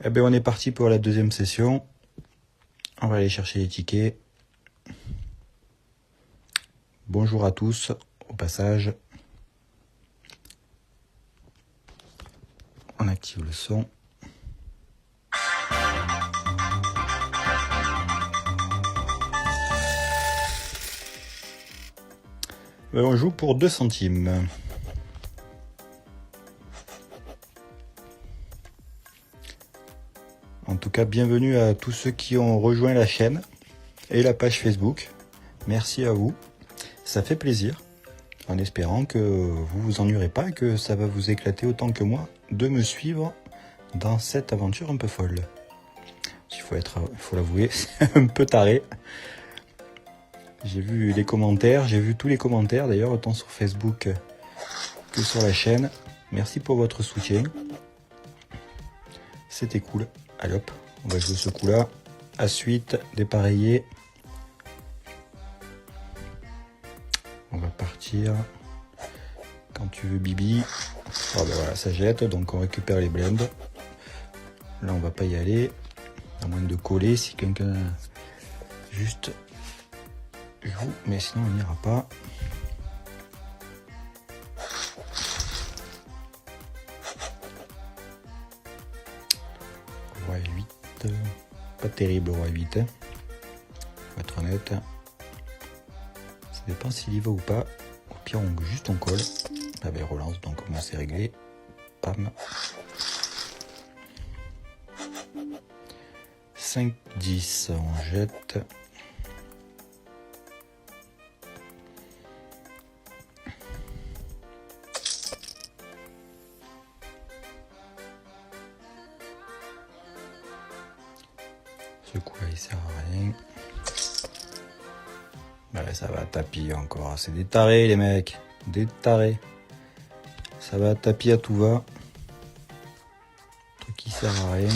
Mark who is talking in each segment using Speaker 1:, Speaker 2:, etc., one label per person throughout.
Speaker 1: Eh bien, on est parti pour la deuxième session. On va aller chercher les tickets. Bonjour à tous, au passage. On active le son. On joue pour 2 centimes. En tout cas, bienvenue à tous ceux qui ont rejoint la chaîne et la page Facebook. Merci à vous. Ça fait plaisir, en espérant que vous vous ennuierez pas et que ça va vous éclater autant que moi de me suivre dans cette aventure un peu folle. Il faut l'avouer, c'est un peu taré. J'ai vu les commentaires, j'ai vu tous les commentaires d'ailleurs, autant sur Facebook que sur la chaîne. Merci pour votre soutien. C'était cool. Allez hop, on va jouer ce coup-là. À suite, dépareiller. On va partir. Quand tu veux, Bibi. Oh ben voilà, ça jette, donc on récupère les blends. Là, on va pas y aller. À moins de coller si quelqu'un juste joue, mais sinon on n'ira pas. Roi 8, pas terrible roi 8, hein. Faut être honnête. Ça dépend s'il y va ou pas. Au pire on colle. Ah ben relance, donc au moins c'est réglé. Pam. 5, 10, on jette. Ce coup-là, il sert à rien. Ouais, ça va à tapis encore. C'est des tarés, les mecs. Des tarés. Ça va à tapis à tout va. Truc qui sert à rien.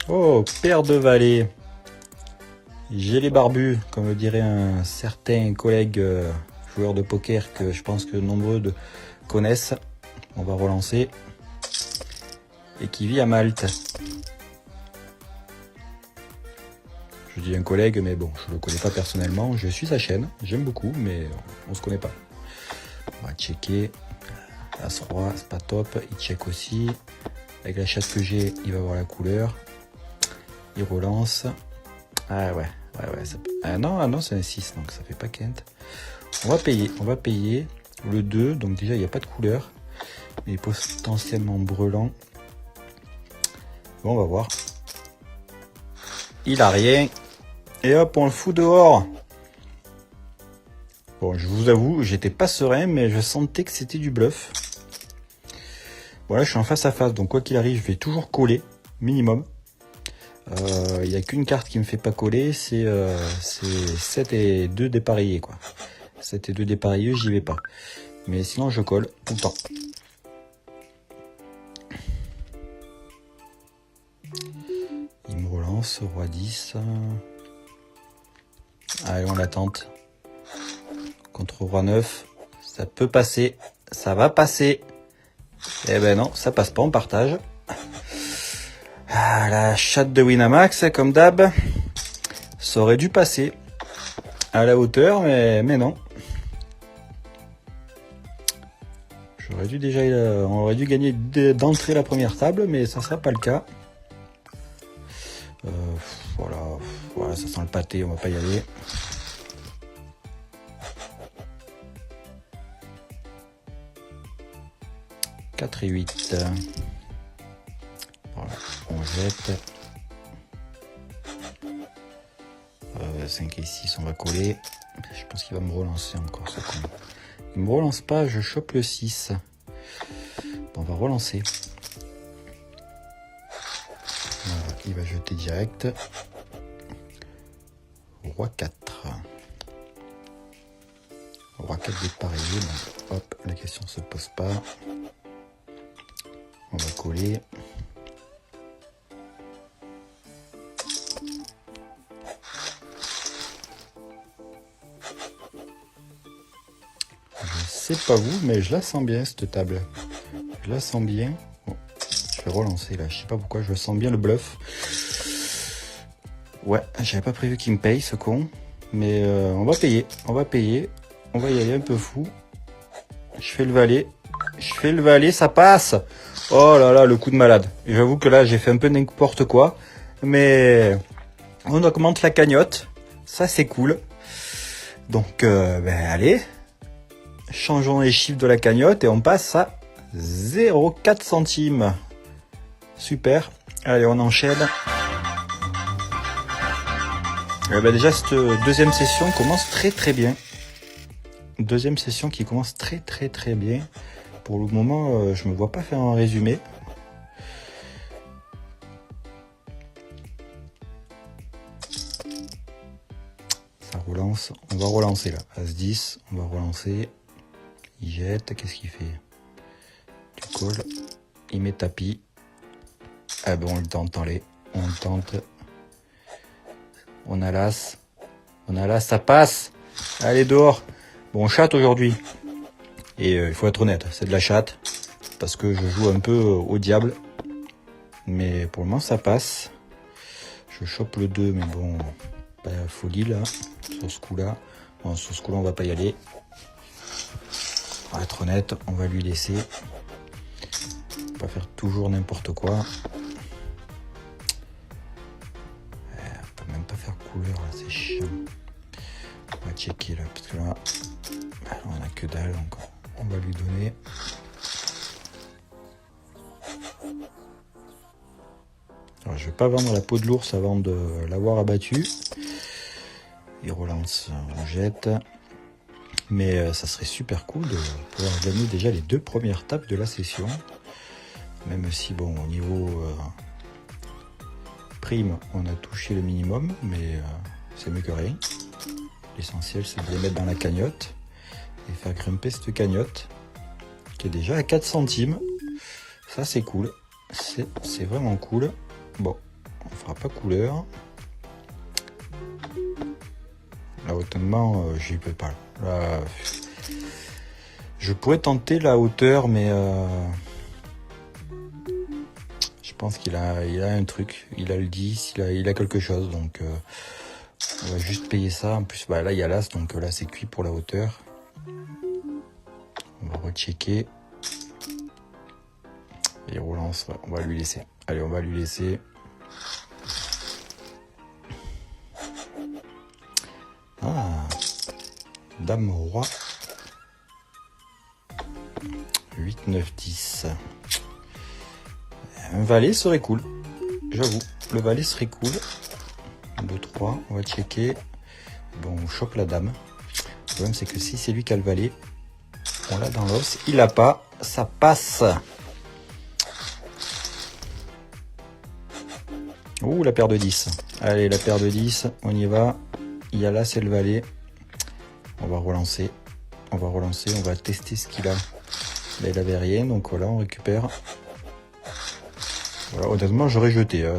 Speaker 1: Oh, paire de valets. J'ai les barbus, comme le dirait un certain collègue joueur de poker que je pense que nombreux connaissent. On va relancer. Et qui vit à Malte. Je dis un collègue, mais bon, je le connais pas personnellement. Je suis sa chaîne, j'aime beaucoup, mais on se connaît pas. On va checker. As-Roi, c'est pas top. Il check aussi. Avec la chatte que j'ai, il va voir la couleur. Il relance. Ah ouais. Ah non, c'est un 6, donc ça fait pas quinte. On va payer. Le 2, donc déjà il n'y a pas de couleur. Il est potentiellement brelant. Bon, on va voir. Il a rien. Et hop, on le fout dehors. Bon, je vous avoue, j'étais pas serein, mais je sentais que c'était du bluff. Voilà, je suis en face à face, donc quoi qu'il arrive, je vais toujours coller, minimum. Il n'y a qu'une carte qui me fait pas coller, c'est 7 et 2 dépareillés, quoi. 7 et 2 dépareillés, j'y vais pas. Mais sinon, je colle tout le temps. Il me relance, roi 10. Allez, on l'attente. Contre roi 9, ça peut passer, ça va passer. Eh ben non, ça passe pas, on partage. Ah, la chatte de Winamax, comme d'hab. Ça aurait dû passer à la hauteur, mais non. On aurait dû gagner d'entrée la première table, mais ça sera pas le cas. Voilà, ça sent le pâté, on va pas y aller. « 4 et 8. Voilà, on jette. 5 et 6, on va coller. Je pense qu'il va me relancer encore ce con. Il me relance pas, je chope le 6. Bon, on va relancer. Voilà, il va jeter direct. Roi 4. Roi 4 dépareillé. Donc, hop, la question se pose pas. On va coller. Je sais pas vous, mais je la sens bien cette table. Je la sens bien. Bon, Je vais relancer là, je sais pas pourquoi, je sens bien le bluff. Ouais, j'avais pas prévu qu'il me paye ce con. Mais on va payer, on va payer. On va y aller un peu fou. Je fais le valet, ça passe. Oh là là, le coup de malade. J'avoue que là, j'ai fait un peu n'importe quoi. Mais on augmente la cagnotte. Ça, c'est cool. Donc, allez. Changeons les chiffres de la cagnotte et on passe à 0,4 centimes. Super. Allez, on enchaîne. Déjà, cette deuxième session commence très très bien. Deuxième session qui commence très très très bien. Pour le moment, je me vois pas faire un résumé. Ça relance. On va relancer là. As-10, on va relancer. Il jette. Qu'est-ce qu'il fait? Tu colles. Il met tapis. Ah bon, on le tente, allez. On le tente. On a l'as. On a l'as, ça passe. Allez, dehors. Bon, on chatte aujourd'hui. Et il faut être honnête, c'est de la chatte. Parce que je joue un peu au diable. Mais pour le moment, ça passe. Je chope le 2, mais bon, pas la folie là. Sur ce coup-là. Bon, sur ce coup-là, on va pas y aller. On va être honnête, on va lui laisser. Pas faire toujours n'importe quoi. On peut même pas faire couleur là, c'est chiant. On va checker là, parce que là, on a que dalle, donc on va lui donner. Alors, je vais pas vendre la peau de l'ours avant de l'avoir abattu. Il relance, on jette. Mais ça serait super cool de pouvoir gagner déjà les 2 premières tapes de la session. Même si, bon, au niveau prime, on a touché le minimum, mais c'est mieux que rien. L'essentiel, c'est de les mettre dans la cagnotte et faire grimper cette cagnotte qui est déjà à 4 centimes. Ça, c'est cool. C'est vraiment cool. Bon, on fera pas couleur. Là, hautement, j'y peux pas. Là, je pourrais tenter la hauteur, mais je pense qu'il a un truc. Il a le 10, il a quelque chose. Donc, on va juste payer ça. En plus, là, il y a l'as, donc là, c'est cuit pour la hauteur. On va rechecker. Et relance, on va lui laisser. Allez, on va lui laisser. Ah, dame roi. 8, 9, 10. Un valet serait cool. J'avoue, le valet serait cool. 2, 3, on va checker. Bon, on chope la dame. Le problème, c'est que si c'est lui qui a le valet, on l'a dans l'os. Il l'a pas, ça passe. Ouh, la paire de 10. Allez, la paire de 10, on y va. Il y a là, c'est le valet. On va relancer. On va tester ce qu'il a. Là, il avait rien, donc voilà, on récupère. Voilà, honnêtement, j'aurais jeté.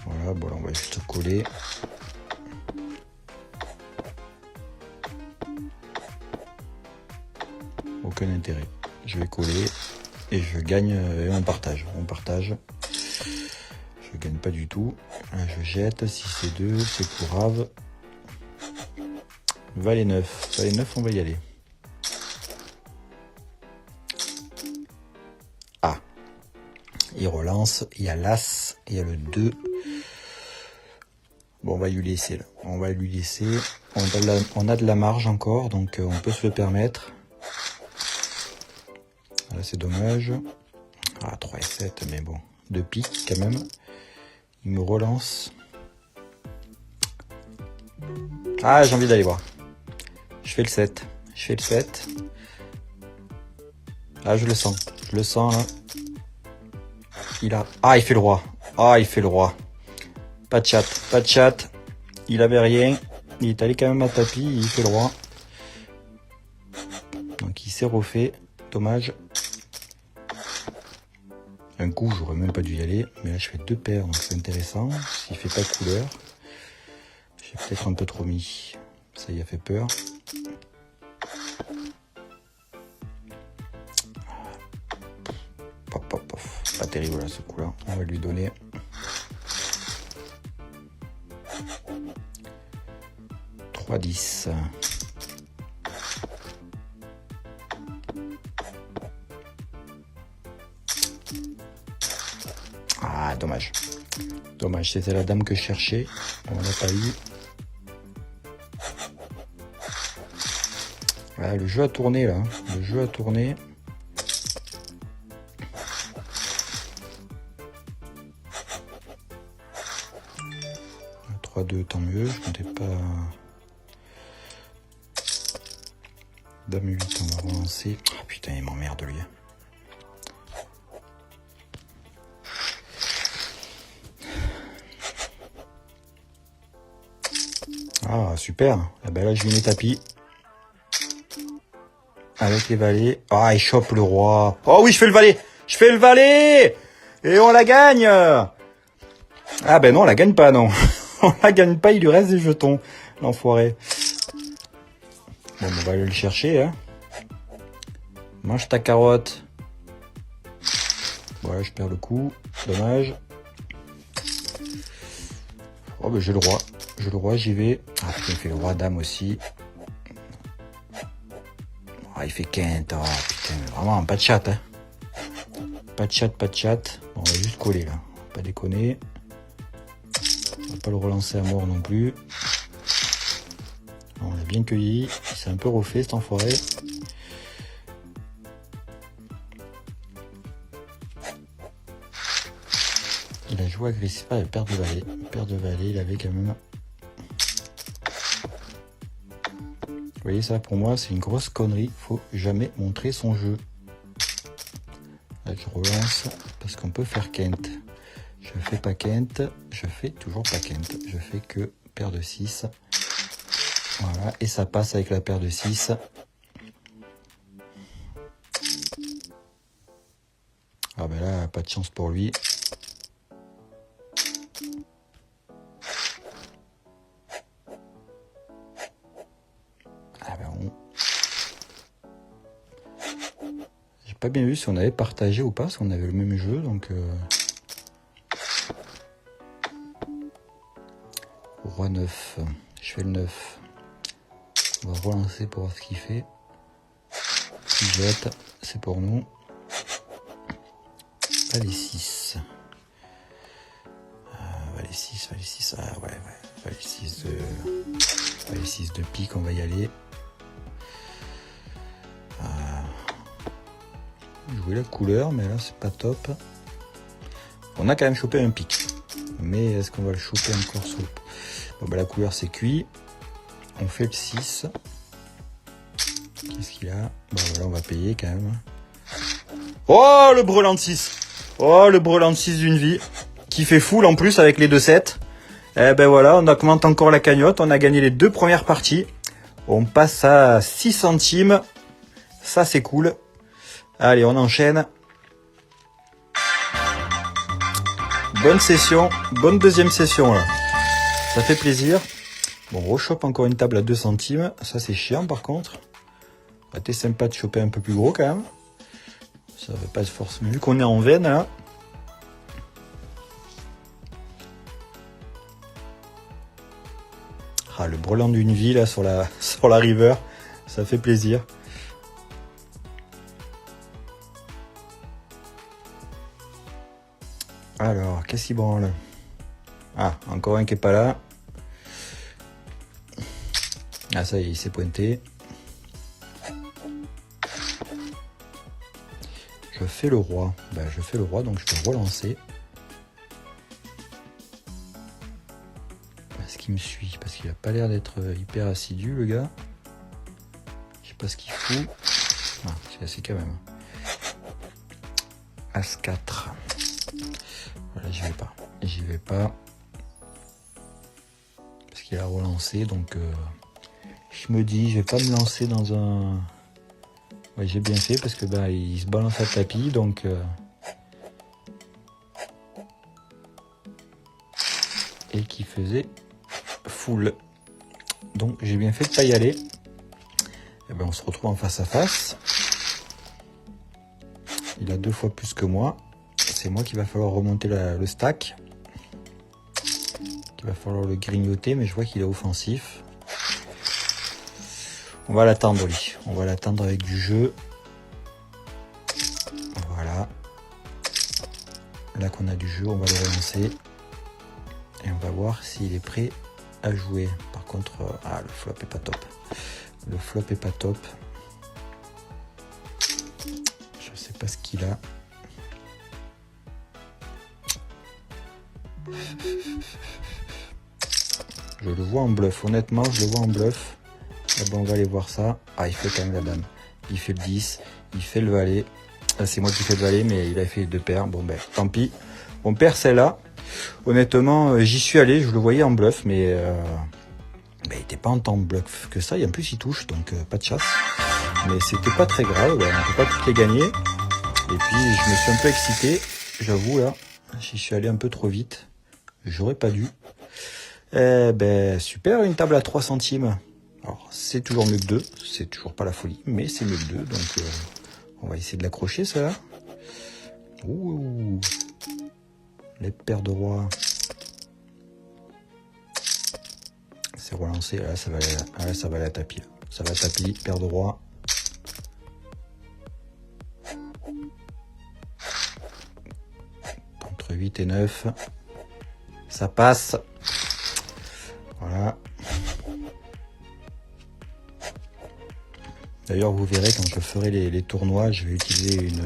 Speaker 1: Voilà, bon, là, on va juste coller. Aucun intérêt. Je vais coller et je gagne et on partage. On partage. Je gagne pas du tout. Là, je jette. Si c'est 2, c'est pour grave. Valet 9. Valet 9, on va y aller. Ah. Il relance. Il y a l'as. Il y a le 2. Bon, on va lui laisser là. On va lui laisser. On a de la marge encore, donc on peut se le permettre. Là, c'est dommage. Ah, 3 et 7, mais bon. 2 piques quand même. Il me relance. Ah, j'ai envie d'aller voir. Je fais le 7. Je fais le 7. Ah, je le sens. Je le sens là. Il a... Ah, il fait le roi. Ah, il fait le roi. Pas de chat. Pas de chat. Il avait rien. Il est allé quand même à tapis. Il fait le roi. Donc il s'est refait. Dommage. Un coup, j'aurais même pas dû y aller. Mais là, je fais 2 paires. Donc c'est intéressant. S'il fait pas de couleur. J'ai peut-être un peu trop mis. Ça y a fait peur. Pop, pop, pop. Pas terrible là ce coup-là. On va lui donner 3-10. Ah, dommage. Dommage, c'était la dame que je cherchais. On l'a pas eu. Ah, le jeu a tourné là. Le jeu a tourné. « 3-2, tant mieux. Je comptais pas... Dame 8, on va relancer. Ah putain, il m'emmerde lui. Ah, super. Ah ben là, je lui mets tapis. Avec les valets. Ah, il chope le roi. Oh oui, je fais le valet. Je fais le valet. Et on la gagne. Ah ben non, on la gagne pas, non. On la gagne pas, il lui reste des jetons. L'enfoiré. Bon, on va aller le chercher, hein. Mange ta carotte. Voilà, je perds le coup. Dommage. Oh ben j'ai le roi. J'ai le roi, j'y vais. Ah putain, il fait le roi dame aussi. Ah, il fait quinte. Oh putain, vraiment, pas de chat, hein. Pas de chat, pas de chat. Bon, on va juste coller là. Pas déconner. On va pas le relancer à mort non plus. On l'a bien cueilli. Il s'est un peu refait cet enfoiré. Il a joué agressif. Ah, paire de valet. Paire de valet, il avait quand même. Vous voyez ça, pour moi, c'est une grosse connerie. Faut jamais montrer son jeu. Là, je relance parce qu'on peut faire quinte. Je fais pas quinte. Je fais toujours pas quinte. Je fais que paire de 6. Voilà, et ça passe avec la paire de 6. Ah ben là, pas de chance pour lui. Ah ben on... J'ai pas bien vu si on avait partagé ou pas, si on avait le même jeu, donc... Roi 9. Je fais le 9. On va relancer pour voir ce qu'il fait. Il jette, c'est pour nous. Valet 6. Valet 6, Valet 6. Ah ouais, ouais. Valet 6 de pique, on va y aller. Jouer la couleur, mais là c'est pas top. On a quand même chopé un pic. Mais est-ce qu'on va le choper encore sur le... Bon bah la couleur c'est cuit. On fait le 6. Qu'est-ce qu'il a? Bon voilà, on va payer quand même. Oh le brelan de 6. Oh le brelan de 6 d'une vie. Qui fait full en plus avec les 2-7. Eh ben voilà, on augmente encore la cagnotte. On a gagné les 2 premières parties. On passe à 6 centimes. Ça c'est cool. Allez, on enchaîne. Bonne session. Bonne deuxième session là. Ça fait plaisir. Bon, on rechoppe encore une table à 2 centimes. Ça c'est chiant par contre. Ça aurait été sympa de choper un peu plus gros quand même. Ça va pas être forcément. Vu qu'on est en veine là. Ah, le brelan d'une vie là sur la river. Ça fait plaisir. Alors, qu'est-ce qui branle? Ah, encore un qui est pas là. Ah, ça y est, il s'est pointé. Je fais le roi. Ben, je fais le roi, donc je vais relancer. Est-ce qu'il me suit? Parce qu'il a pas l'air d'être hyper assidu, le gars. Je sais pas ce qu'il fout. Ah, c'est assez quand même. As 4. Voilà, j'y vais pas. J'y vais pas. Parce qu'il a relancé, donc je me dis, je vais pas me lancer dans un... Ouais, j'ai bien fait parce que bah, il se balance à tapis, donc... Et qui faisait full. Donc j'ai bien fait de pas y aller. Et ben, on se retrouve en face à face. Il a 2 fois plus que moi. c'est moi qui va falloir remonter le stack. Il va falloir le grignoter, mais je vois qu'il est offensif. On va l'attendre, lui. On va l'attendre avec du jeu. Voilà. Là qu'on a du jeu, on va le relancer. Et on va voir s'il est prêt à jouer. Par contre, le flop est pas top. Le flop est pas top. Je sais pas ce qu'il a. Je le vois en bluff, honnêtement, je le vois en bluff. Ah ben, on va aller voir ça. Ah, il fait quand même la dame. Il fait le 10, il fait le valet. Ah, c'est moi qui fais le valet, mais il a fait les deux paires. Bon ben, tant pis. On perd celle-là. Honnêtement, j'y suis allé, je le voyais en bluff, mais il n'était pas en tant bluff que ça. Et en plus, il touche, donc pas de chasse. Mais c'était pas très grave, ouais, on ne peut pas toutes les gagner. Et puis, je me suis un peu excité, j'avoue, là. J'y suis allé un peu trop vite. J'aurais pas dû. Eh ben, super, une table à 3 centimes. Alors, c'est toujours mieux que 2. C'est toujours pas la folie, mais c'est mieux que 2. Donc, on va essayer de l'accrocher, ça, là. Ouh. Les paires de rois. C'est relancé. Là, ça va aller à tapis. Là. Ça va à tapis. Paire de rois. Entre 8 et 9. Ça passe. Voilà. D'ailleurs, vous verrez, quand je ferai les tournois, je vais utiliser une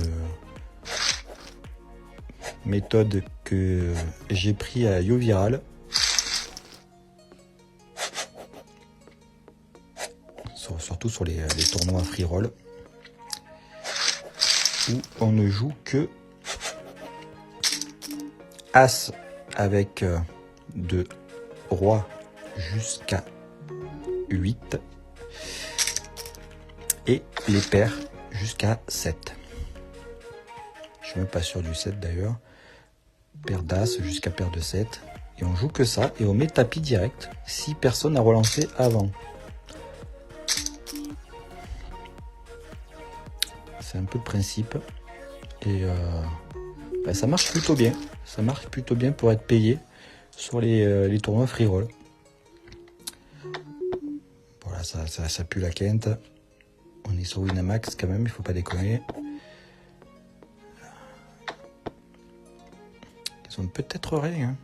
Speaker 1: méthode que j'ai pris à YoViral. Surtout sur les tournois free roll. Où on ne joue que As avec de roi jusqu'à 8 et les paires jusqu'à 7. Je suis même pas sûr du 7 d'ailleurs. Paire d'As jusqu'à paire de 7. Et on joue que ça et on met tapis direct si personne n'a relancé avant. C'est un peu le principe. Et ça marche plutôt bien. Ça marche plutôt bien pour être payé sur les tournois free roll. Voilà, ça pue la quinte. On est sur Winamax quand même, il faut pas déconner. Ils ont peut-être rien, hein,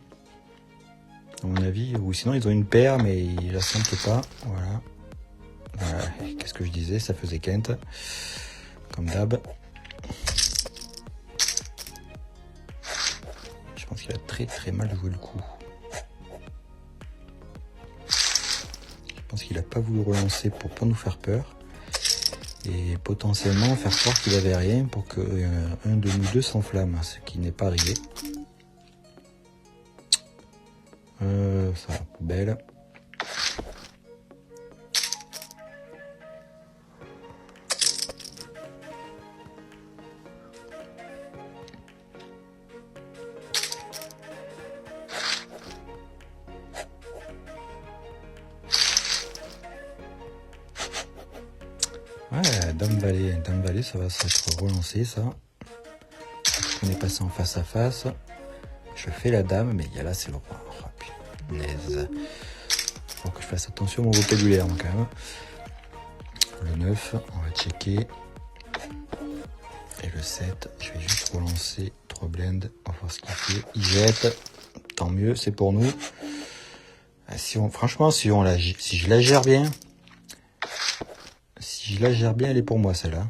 Speaker 1: à mon avis. Ou sinon ils ont une paire, mais ils la sentent pas. Voilà. Qu'est-ce que je disais? Ça faisait quinte. Comme d'hab. Je pense qu'il a très très mal joué le coup. Je pense qu'il a pas voulu relancer pour pas nous faire peur. Et potentiellement faire croire qu'il avait rien pour que un de nous deux s'enflamme, ce qui n'est pas arrivé. Ça, poubelle. Ouais, dame valet, ça va s'être relancé, ça. On est passé en face à face. Je fais la dame, mais il y a là, c'est le roi. Oh, punaise. Faut que je fasse attention à mon vocabulaire, quand même. Le 9, on va checker. Et le 7, je vais juste relancer 3 blends. On va voir ce qu'il fait. Il jette. Tant mieux, c'est pour nous. Franchement, si je la gère bien, elle est pour moi, celle-là.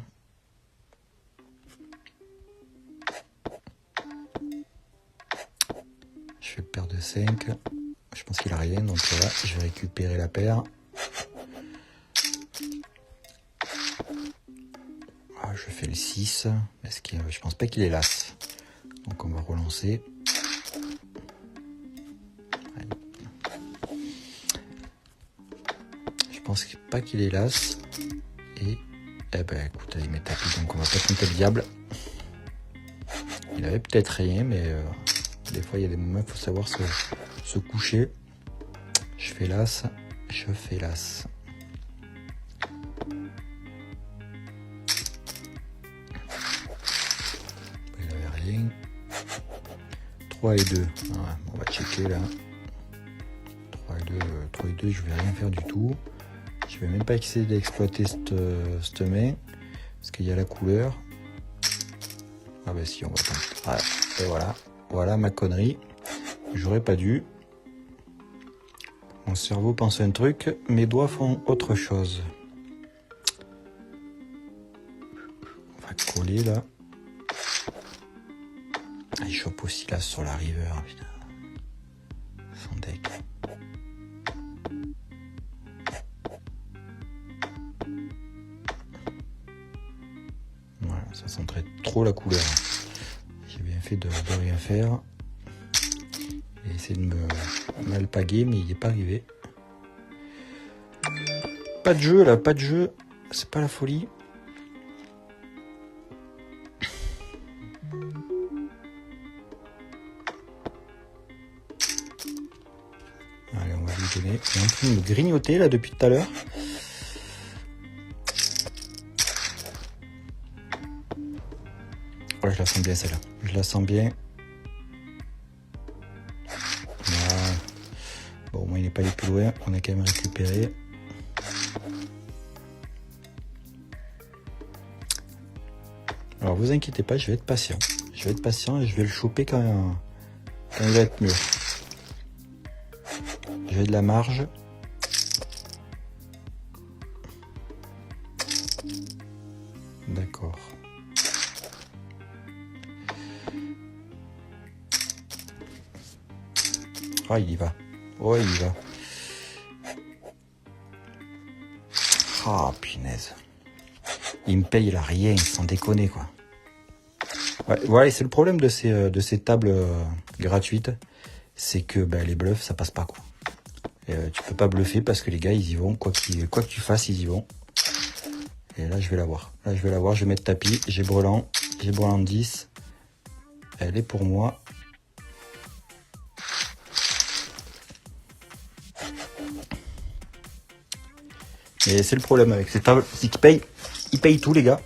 Speaker 1: Je fais paire de 5. Je pense qu'il a rien, donc là, je vais récupérer la paire. Je fais le 6. Je pense pas qu'il est las. Donc on va relancer. Je pense pas qu'il est las. Et écoute, il met tapis, donc on va pas compter le diable. Il avait peut-être rien, mais des fois il y a des moments il faut savoir se coucher. Je fais l'as. Il avait rien. 3 et 2. Ouais, on va checker là. 3 et 2, je vais rien faire du tout. Je vais même pas essayer d'exploiter cette main. Parce qu'il y a la couleur. Ah bah si, on va pas. Voilà. Et voilà. Voilà ma connerie. J'aurais pas dû. Mon cerveau pense un truc, mes doigts font autre chose. On va coller là. Ah, il chope aussi là sur la river, putain. Son deck. Voilà, ça centrait trop la couleur. J'ai bien fait de rien faire. J'ai essayé de me alpaguer, mais il n'est pas arrivé. Pas de jeu là, pas de jeu. C'est pas la folie. Allez, on va lui donner. Il est en train de me grignoter là depuis tout à l'heure. Ouais, je la sens bien celle-là. Je la sens bien. Voilà. Bon, au moins il n'est pas allé plus loin. On a quand même récupéré. Alors vous inquiétez pas, je vais être patient. Je vais être patient et je vais le choper quand il va être mûr. J'ai de la marge. D'accord. Ah, il y va. Oh, il y va. Ah, punaise. Il me paye là rien, sans déconner quoi. Ouais, voilà, c'est le problème de ces tables gratuites. C'est que les bluffs, ça passe pas quoi. Et, tu peux pas bluffer parce que les gars, ils y vont. Quoi que tu fasses, ils y vont. Et là, je vais l'avoir. Là, je vais l'avoir. Je vais mettre tapis. J'ai brelan. J'ai brelan 10. Elle est pour moi. Et c'est le problème avec ces tables. C'est qu'ils payent tout, les gars.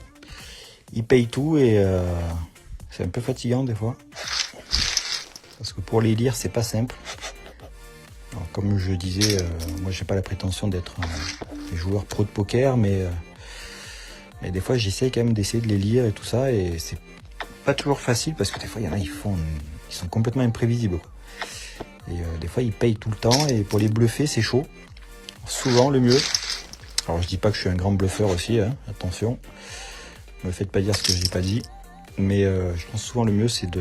Speaker 1: Ils payent tout et c'est un peu fatigant des fois. Parce que pour les lire, c'est pas simple. Alors, comme je disais, moi j'ai pas la prétention d'être un joueur pro de poker, mais des fois j'essaie quand même d'essayer de les lire et tout ça, et c'est pas toujours facile parce que des fois il y en a, ils sont complètement imprévisibles quoi. Et des fois ils payent tout le temps, et pour les bluffer c'est chaud. Souvent le mieux, alors je dis pas que je suis un grand bluffeur aussi, hein, attention, me faites pas dire ce que je n'ai pas dit, mais je pense souvent le mieux c'est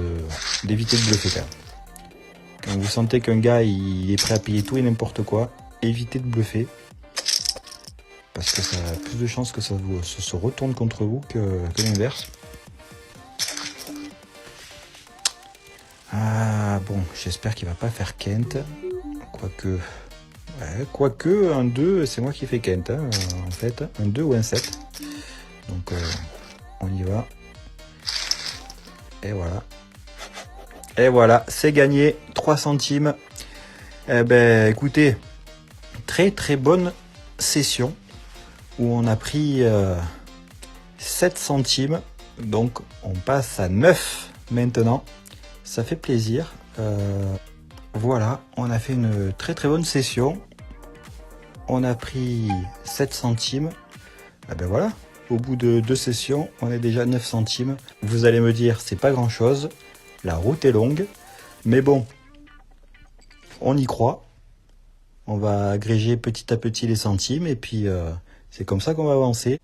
Speaker 1: d'éviter de bluffer quand même. Quand vous sentez qu'un gars il est prêt à payer tout et n'importe quoi, évitez de bluffer. Parce que ça a plus de chances que ça se retourne contre vous que l'inverse. Ah bon, j'espère qu'il va pas faire Kent. Quoique... Ouais, quoique, un 2, c'est moi qui fais Kent, hein, en fait. Un 2 ou un 7. Donc, on y va. Et voilà. Et voilà, c'est gagné. 3 centimes. Eh ben, écoutez, très très bonne session où on a pris 7 centimes. Donc, on passe à 9 maintenant. Ça fait plaisir. Voilà, on a fait une très très bonne session. On a pris 7 centimes. Ah ben voilà, au bout de 2 sessions, on est déjà à 9 centimes. Vous allez me dire, c'est pas grand chose. La route est longue. Mais bon, on y croit. On va agréger petit à petit les centimes. Et puis, c'est comme ça qu'on va avancer.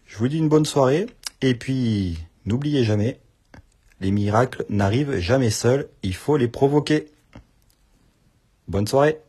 Speaker 1: Je vous dis une bonne soirée. Et puis, n'oubliez jamais, les miracles n'arrivent jamais seuls. Il faut les provoquer. Bonne soirée.